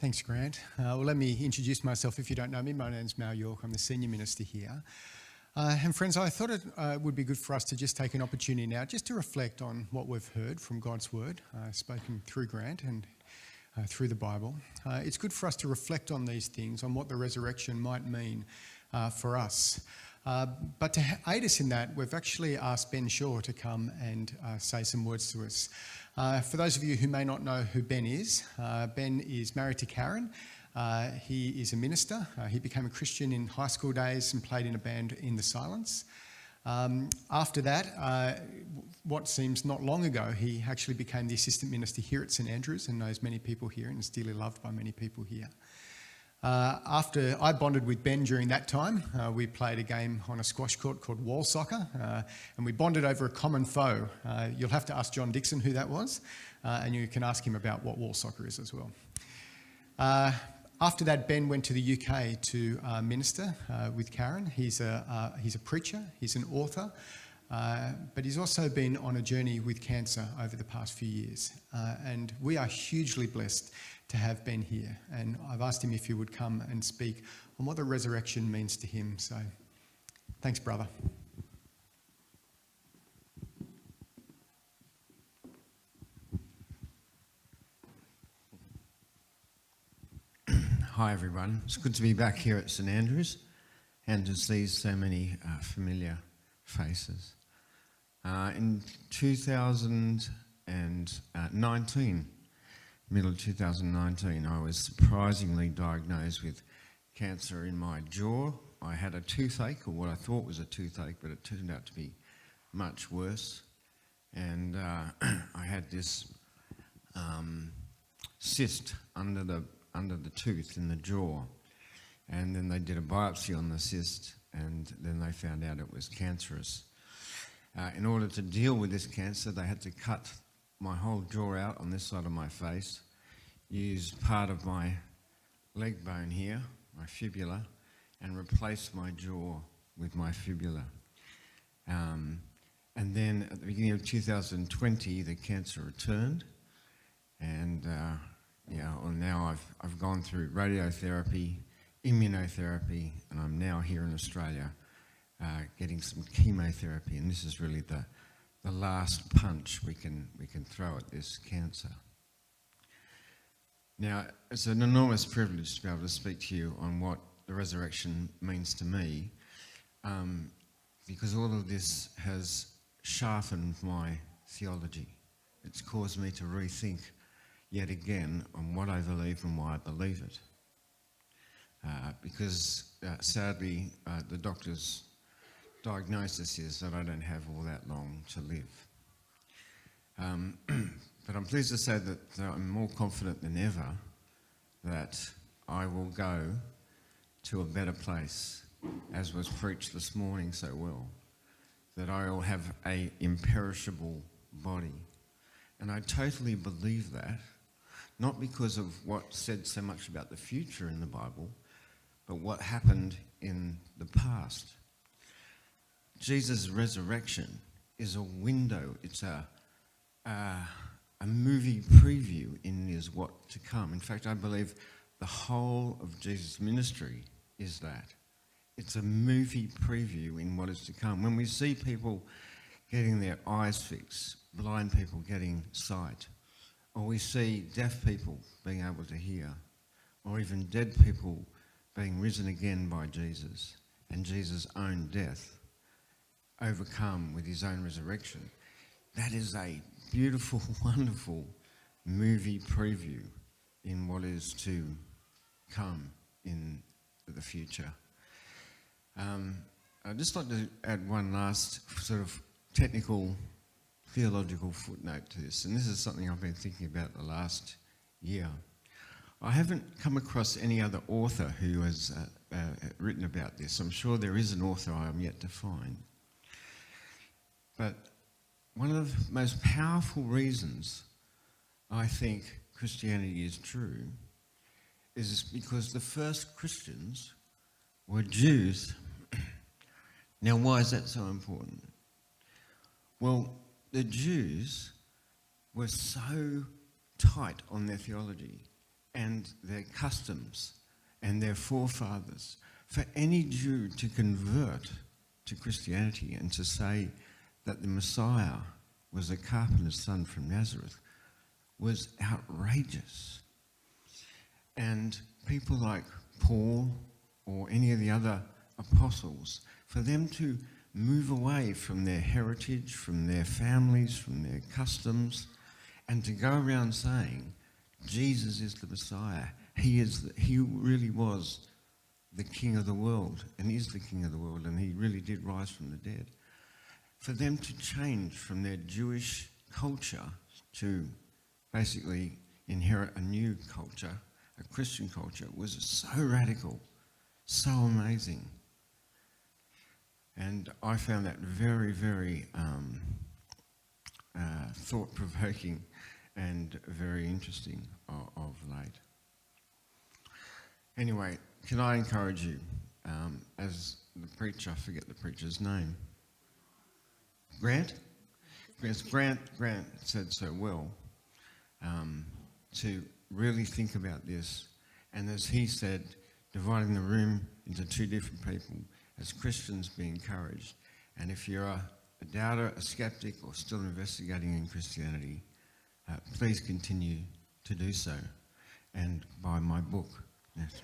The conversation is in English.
Thanks, Grant. Well, let me introduce myself if you don't know me. My name's Mal York. I'm the Senior Minister here. And friends, I thought it would be good for us to just take an opportunity now just to reflect on what we've heard from God's Word, spoken through Grant and through the Bible. It's good for us to reflect on these things, on what the resurrection might mean for us. But to aid us in that, we've actually asked Ben Shaw to come and say some words to us. For those of you who may not know who Ben is married to Karen. He is a minister. He became a Christian in high school days and played in a band in the Silence. After that, what seems not long ago, he actually became the assistant minister here at St Andrews and knows many people here and is dearly loved by many people here. After I bonded with Ben during that time, we played a game on a squash court called wall soccer, and we bonded over a common foe. You'll have to ask John Dixon who that was, and you can ask him about what wall soccer is as well. After that, Ben went to the UK to minister with Karen. He's a preacher, he's an author, but he's also been on a journey with cancer over the past few years. And we are hugely blessed to have Ben here. And I've asked him if he would come and speak on what the resurrection means to him. So thanks, brother. Hi everyone, it's good to be back here at St Andrews and to see so many familiar faces. In 2019, middle of 2019, I was surprisingly diagnosed with cancer in my jaw. I had a toothache, or what I thought was a toothache, but it turned out to be much worse. And I had this cyst under the tooth in the jaw, and then they did a biopsy on the cyst, and then they found out it was cancerous. In order to deal with this cancer, they had to cut my whole jaw out on this side of my face, use part of my leg bone here, my fibula, and replace my jaw with my fibula. And then at the beginning of 2020, the cancer returned, and well, now I've gone through radiotherapy, immunotherapy, and I'm now here in Australia getting some chemotherapy, and this is really the last punch we can throw at this cancer. Now, it's an enormous privilege to be able to speak to you on what the resurrection means to me, because all of this has sharpened my theology. It's caused me to rethink yet again on what I believe and why I believe it. Because sadly, the doctor's diagnosis is that I don't have all that long to live. But I'm pleased to say that I'm more confident than ever that I will go to a better place, as was preached this morning so well, that I will have an imperishable body. And I totally believe that, not because of what said so much about the future in the Bible, but what happened in the past. Jesus' resurrection is a window, it's a movie preview in is what to come. In fact, I believe the whole of Jesus' ministry is that. It's a movie preview in what is to come. When we see people getting their eyes fixed, blind people getting sight, or we see deaf people being able to hear, or even dead people being risen again by Jesus and Jesus' own death, overcome with his own resurrection. That is a beautiful, wonderful movie preview in what is to come in the future. I'd just like to add one last sort of technical theological footnote to this, and this is something I've been thinking about the last year. I haven't come across any other author who has written about this. I'm sure there is an author I am yet to find. But one of the most powerful reasons I think Christianity is true is because the first Christians were Jews. Now, why is that so important? Well, the Jews were so tight on their theology and their customs and their forefathers. For any Jew to convert to Christianity and to say that the Messiah was a carpenter's son from Nazareth was outrageous. And people like Paul or any of the other apostles, for them to move away from their heritage, from their families, from their customs, and to go around saying, Jesus is the Messiah. He really was the King of the world, and is the King of the world, and he really did rise from the dead. For them to change from their Jewish culture to basically inherit a new culture, a Christian culture, was so radical, so amazing. And I found that very, very thought-provoking and very interesting of late. Anyway, can I encourage you, as the preacher, I forget the preacher's name, Grant? Yes, Grant said so well, to really think about this. And as he said, dividing the room into two different people, as Christians be encouraged. And if you're a doubter, a skeptic, or still investigating in Christianity, please continue to do so. And buy my book. Yes.